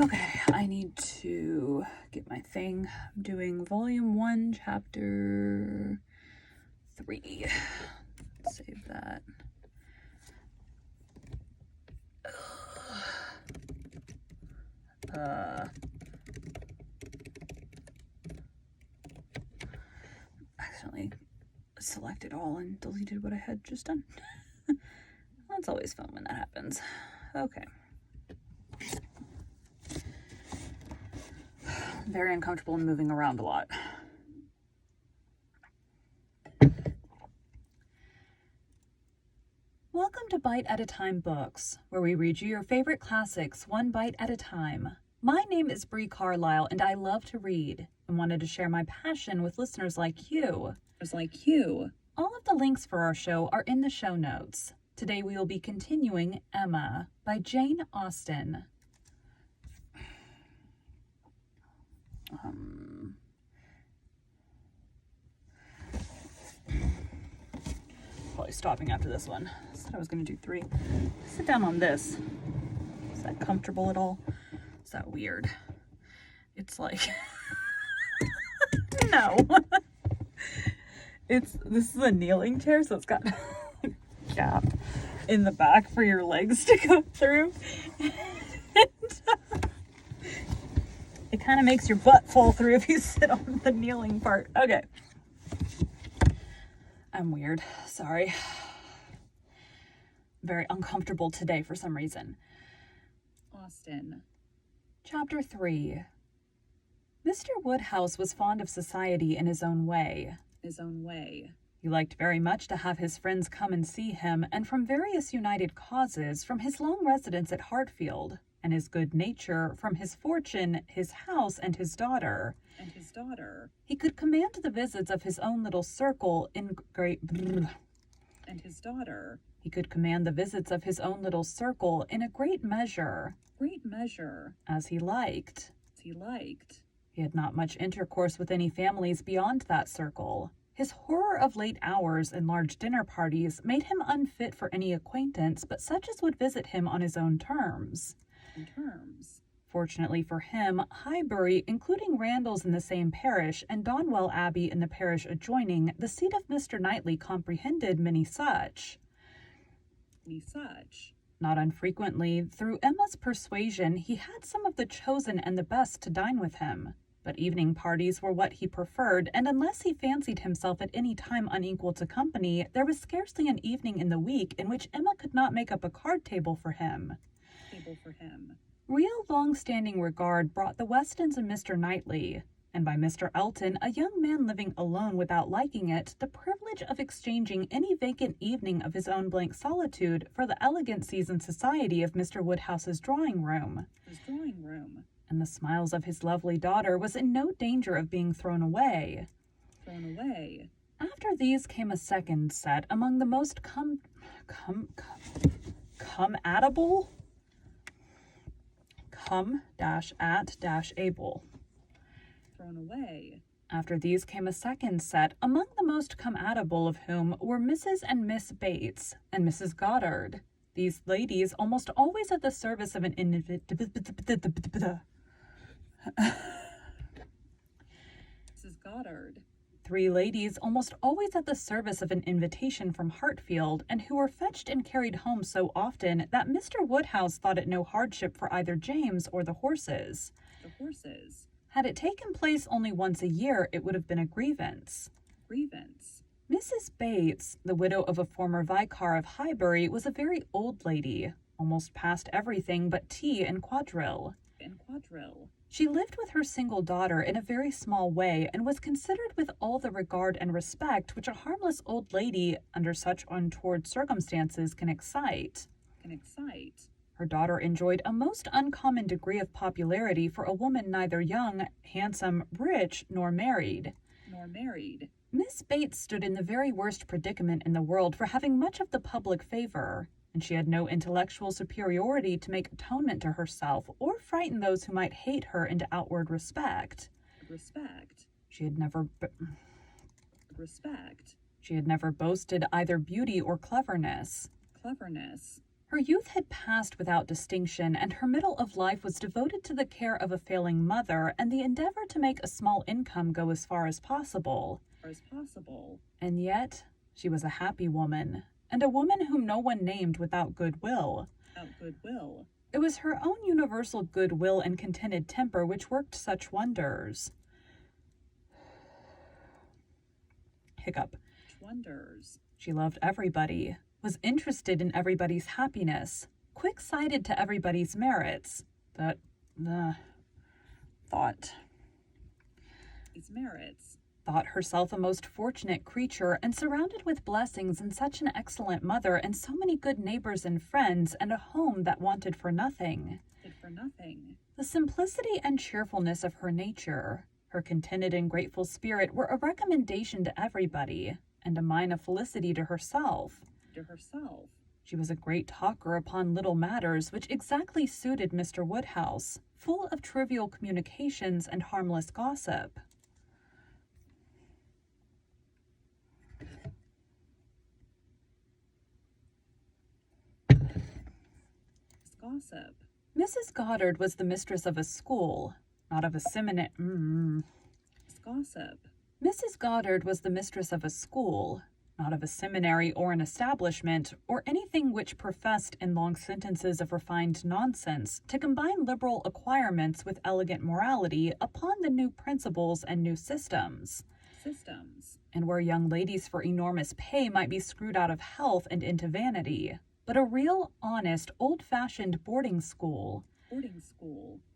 Okay, I need to get my thing. I'm doing volume 1, chapter 3. Save that. Accidentally selected all and deleted what I had just done. That's always fun when that happens. Okay. Very uncomfortable and moving around a lot. Welcome to Bite at a Time Books, where we read you your favorite classics one bite at a time. My name is Bree Carlisle, and I love to read and wanted to share my passion with listeners like you. All of the links for our show are in the show notes. Today we will be continuing Emma by Jane Austen. Probably stopping after this one. I said I was going to do 3. Sit down on this. Is that comfortable at all? Is that weird? It's like... No. This is a kneeling chair, so it's got a gap in the back for your legs to go through. It kind of makes your butt fall through if you sit on the kneeling part. Okay. I'm weird. Sorry. Very uncomfortable today for some reason. Austen. Chapter 3. Mr. Woodhouse was fond of society in his own way. He liked very much to have his friends come and see him, and from various united causes, from his long residence at Hartfield, and his good nature, from his fortune, his house, and his daughter. He could command the visits of his own little circle in great... He could command the visits of his own little circle in a great measure. As he liked. He had not much intercourse with any families beyond that circle. His horror of late hours and large dinner parties made him unfit for any acquaintance but such as would visit him on his own terms. Fortunately for him, Highbury, including Randalls in the same parish, and Donwell Abbey in the parish adjoining, the seat of Mr. Knightley comprehended many such. Not unfrequently, through Emma's persuasion, he had some of the chosen and the best to dine with him. But evening parties were what he preferred, and unless he fancied himself at any time unequal to company, there was scarcely an evening in the week in which Emma could not make up a card table for him. Real long-standing regard brought the Westons and Mr. Knightley, and by Mr. Elton, a young man living alone without liking it, the privilege of exchanging any vacant evening of his own blank solitude for the elegancies and society of Mr. Woodhouse's drawing-room. And the smiles of his lovely daughter was in no danger of being thrown away. After these came a second set among the most come-at-able? Come-at-able. After these came a second set, among the most come-at-able of whom were Mrs. and Miss Bates and Mrs. Goddard. These ladies, almost always at the service of an Three ladies, almost always at the service of an invitation from Hartfield, and who were fetched and carried home so often that Mr. Woodhouse thought it no hardship for either James or the horses. Had it taken place only once a year, it would have been a grievance. Mrs. Bates, the widow of a former vicar of Highbury, was a very old lady, almost past everything but tea and quadrille. She lived with her single daughter in a very small way, and was considered with all the regard and respect which a harmless old lady, under such untoward circumstances, can excite. Her daughter enjoyed a most uncommon degree of popularity for a woman neither young, handsome, rich, nor married. Miss Bates stood in the very worst predicament in the world for having much of the public favor, and she had no intellectual superiority to make atonement to herself or frighten those who might hate her into outward respect. She had never boasted either beauty or cleverness. Her youth had passed without distinction, and her middle of life was devoted to the care of a failing mother and the endeavor to make a small income go as far as possible. And yet, she was a happy woman, and a woman whom no one named without goodwill. It was her own universal goodwill and contented temper which worked such wonders. Hiccup. She loved everybody, was interested in everybody's happiness, quick-sighted to everybody's merits, thought herself a most fortunate creature and surrounded with blessings and such an excellent mother and so many good neighbors and friends and a home that wanted for nothing. The simplicity and cheerfulness of her nature, her contented and grateful spirit were a recommendation to everybody and a mine of felicity to herself. She was a great talker upon little matters, which exactly suited Mr. Woodhouse, full of trivial communications and harmless gossip. Mrs. Goddard was the mistress of a school, not of a seminary. Mrs. Goddard was the mistress of a school, not of a seminary or an establishment, or anything which professed in long sentences of refined nonsense to combine liberal acquirements with elegant morality upon the new principles and new systems, and where young ladies for enormous pay might be screwed out of health and into vanity, but a real, honest, old-fashioned boarding school,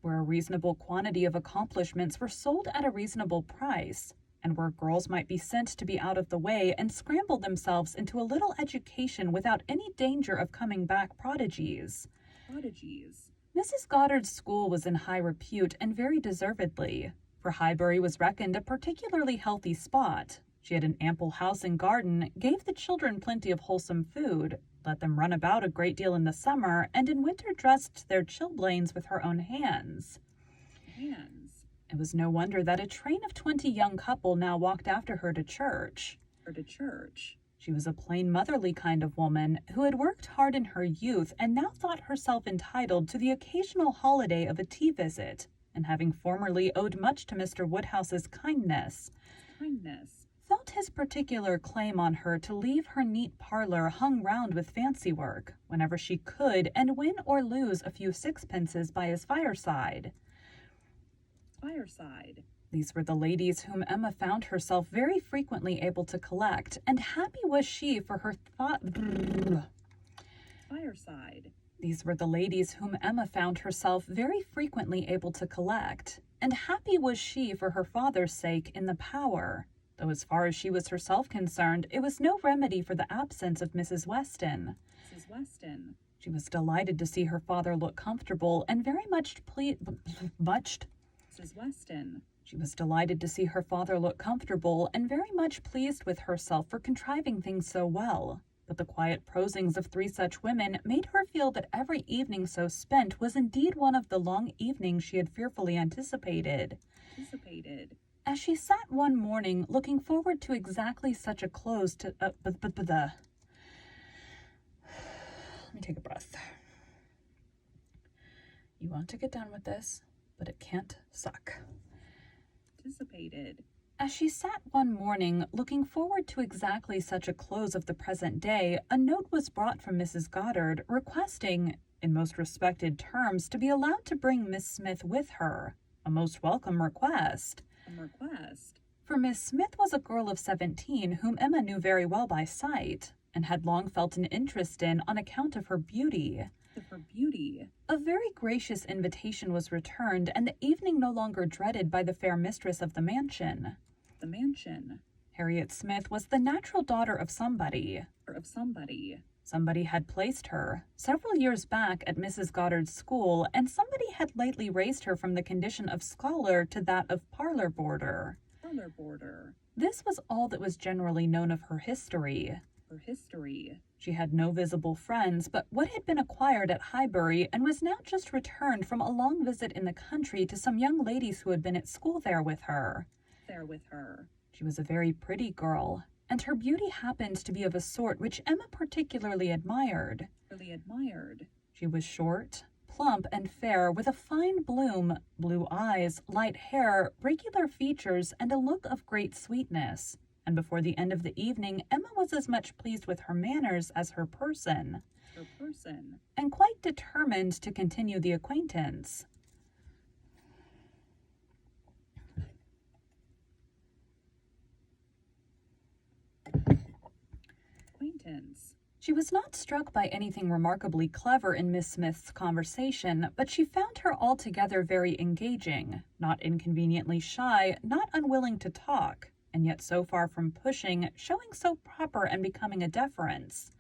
where a reasonable quantity of accomplishments were sold at a reasonable price, and where girls might be sent to be out of the way and scramble themselves into a little education without any danger of coming back prodigies. Mrs. Goddard's school was in high repute, and very deservedly, for Highbury was reckoned a particularly healthy spot. She had an ample house and garden, gave the children plenty of wholesome food, let them run about a great deal in the summer, and in winter dressed their chilblains with her own hands. It was no wonder that a train of 20 young couple now walked after her to church. She was a plain motherly kind of woman who had worked hard in her youth and now thought herself entitled to the occasional holiday of a tea visit, and having formerly owed much to Mr. Woodhouse's kindness, felt his particular claim on her to leave her neat parlor hung round with fancy work whenever she could, and win or lose a few sixpences by his fireside. These were the ladies whom Emma found herself very frequently able to collect, and happy was she for her These were the ladies whom Emma found herself very frequently able to collect, and happy was she for her father's sake in the power, though as far as she was herself concerned, it was no remedy for the absence of Mrs. Weston. She was delighted to see her father look comfortable, and very much She was delighted to see her father look comfortable and very much pleased with herself for contriving things so well. But the quiet prosings of 3 such women made her feel that every evening so spent was indeed one of the long evenings she had fearfully anticipated. As she sat one morning looking forward to exactly such a close to... Let me take a breath. You want to get done with this, but it can't suck. As she sat one morning looking forward to exactly such a close of the present day, a note was brought from Mrs. Goddard requesting, in most respected terms, to be allowed to bring Miss Smith with her. A most welcome request. For Miss Smith was a girl of 17 whom Emma knew very well by sight, and had long felt an interest in on account of her beauty. A very gracious invitation was returned, and the evening no longer dreaded by the fair mistress of the mansion. Harriet Smith was the natural daughter of somebody. Somebody had placed her, several years back, at Mrs. Goddard's school, and somebody had lately raised her from the condition of scholar to that of parlor boarder. This was all that was generally known of her history. She had no visible friends but what had been acquired at Highbury, and was now just returned from a long visit in the country to some young ladies who had been at school there with her. She was a very pretty girl, and her beauty happened to be of a sort which Emma particularly admired. She was short, plump, and fair, with a fine bloom, blue eyes, light hair, regular features, and a look of great sweetness. And before the end of the evening, Emma was as much pleased with her manners as her person, and quite determined to continue the acquaintance. She was not struck by anything remarkably clever in Miss Smith's conversation, but she found her altogether very engaging, not inconveniently shy, not unwilling to talk, and yet so far from pushing, showing so proper and becoming a deference.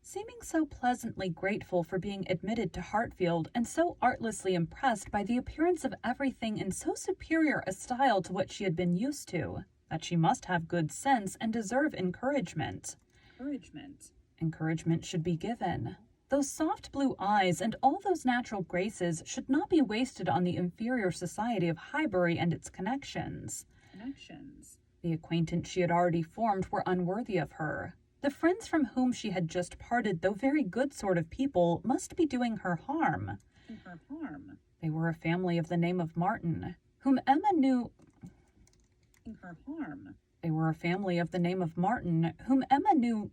Seeming so pleasantly grateful for being admitted to Hartfield, and so artlessly impressed by the appearance of everything in so superior a style to what she had been used to, that she must have good sense and deserve encouragement. Encouragement should be given. Those soft blue eyes and all those natural graces should not be wasted on the inferior society of Highbury and its connections. The acquaintance she had already formed were unworthy of her. The friends from whom she had just parted, though very good sort of people, must be doing her harm. They were a family of the name of Martin, whom Emma knew. They were a family of the name of Martin, whom Emma knew.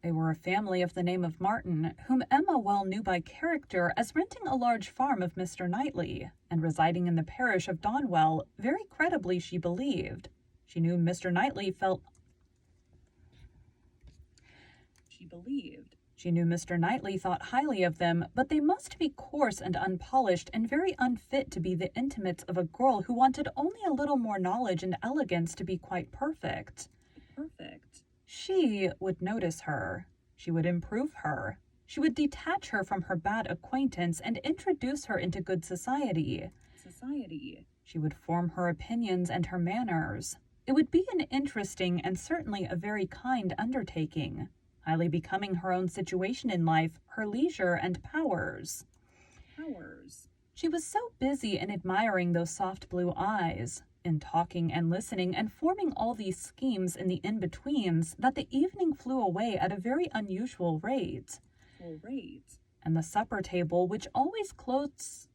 They were a family of the name of Martin, whom Emma well knew by character as renting a large farm of Mr. Knightley, and residing in the parish of Donwell, very credibly she believed. She knew Mr. Knightley thought highly of them, but they must be coarse and unpolished and very unfit to be the intimates of a girl who wanted only a little more knowledge and elegance to be quite perfect. She would notice her. She would improve her. She would detach her from her bad acquaintance and introduce her into good society. She would form her opinions and her manners. It would be an interesting and certainly a very kind undertaking, highly becoming her own situation in life, her leisure and powers. She was so busy in admiring those soft blue eyes, in talking and listening and forming all these schemes in the in-betweens, that the evening flew away at a very unusual rate. And the supper table, which always closed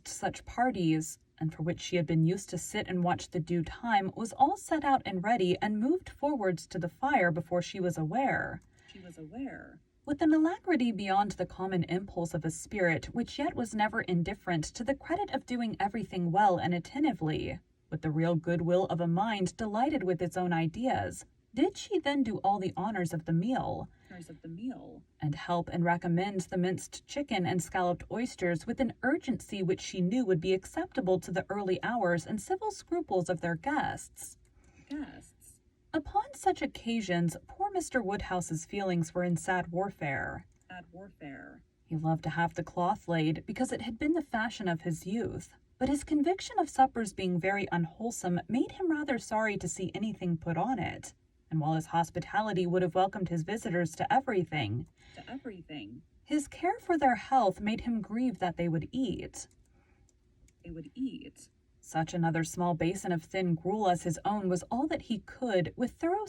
such parties, and for which she had been used to sit and watch the due time, was all set out and ready and moved forwards to the fire before she was aware. With an alacrity beyond the common impulse of a spirit which yet was never indifferent to the credit of doing everything well and attentively, with the real goodwill of a mind delighted with its own ideas, did she then do all the honors of the meal, and help and recommend the minced chicken and scalloped oysters with an urgency which she knew would be acceptable to the early hours and civil scruples of their guests. Upon such occasions, poor Mr. Woodhouse's feelings were in sad warfare. He loved to have the cloth laid, because it had been the fashion of his youth, but his conviction of suppers being very unwholesome made him rather sorry to see anything put on it, and while his hospitality would have welcomed his visitors to everything, his care for their health made him grieve that they would eat. Such another small basin of thin gruel as his own was all that he could, with thorough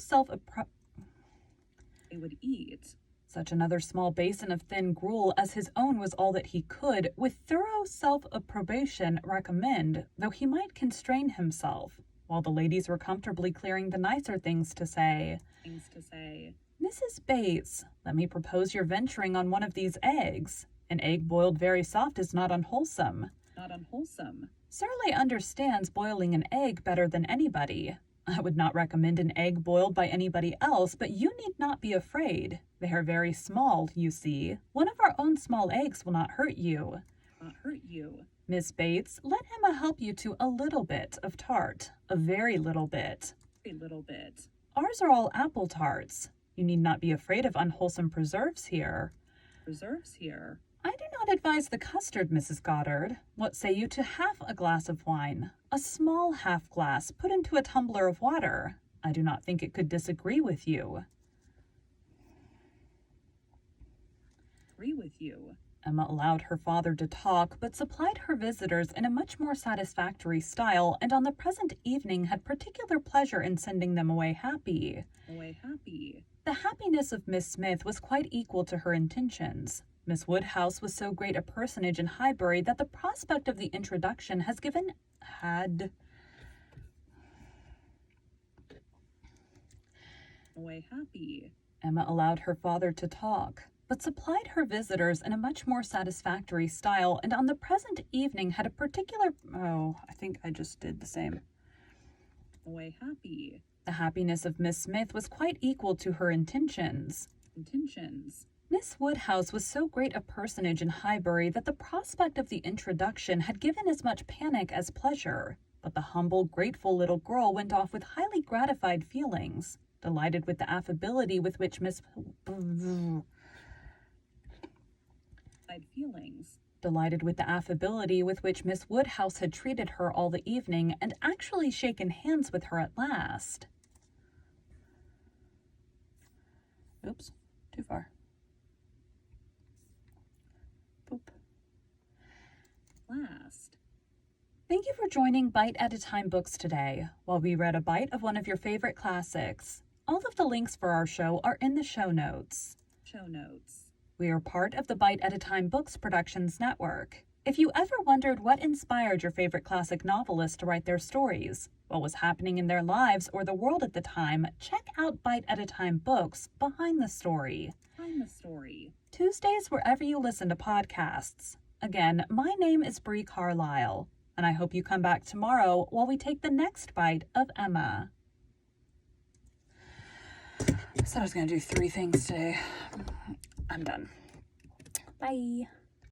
self-approbation recommend, though he might constrain himself, while the ladies were comfortably clearing the nicer things to say. Mrs. Bates, let me propose your venturing on one of these eggs. An egg boiled very soft is not unwholesome. Surley understands boiling an egg better than anybody. I would not recommend an egg boiled by anybody else, but you need not be afraid. They are very small, you see. One of our own small eggs will not hurt you. Miss Bates, let Emma help you to a little bit of tart. A very little bit. Ours are all apple tarts. You need not be afraid of unwholesome preserves here. I do not advise the custard, Mrs. Goddard. What say you to half a glass of wine? A small half glass put into a tumbler of water. I do not think it could disagree with you. agree with you. Emma allowed her father to talk, but supplied her visitors in a much more satisfactory style, and on the present evening had particular pleasure in sending them away happy. Away happy. The happiness of Miss Smith was quite equal to her intentions. Miss Woodhouse was so great a personage in Highbury that the prospect of the introduction Away happy. Emma allowed her father to talk, but supplied her visitors in a much more satisfactory style, and on the present evening had a particular... Oh, I think I just did the same. Away happy. The happiness of Miss Smith was quite equal to her intentions. Intentions. Miss Woodhouse was so great a personage in Highbury that the prospect of the introduction had given as much panic as pleasure, but the humble, grateful little girl went off with highly gratified feelings, delighted with the affability with which Miss Woodhouse had treated her all the evening, and actually shaken hands with her at last. Oops, too far. Boop. Last. Thank you for joining Bite at a Time Books today, while we read a bite of one of your favorite classics. All of the links for our show are in the show notes. We are part of the Bite at a Time Books Productions Network. If you ever wondered what inspired your favorite classic novelists to write their stories, what was happening in their lives or the world at the time, check out Bite at a Time Books Behind the Story. Tuesdays wherever you listen to podcasts. Again, my name is Bree Carlisle, and I hope you come back tomorrow while we take the next bite of Emma. I said I was going to do 3 things today. I'm done. Bye.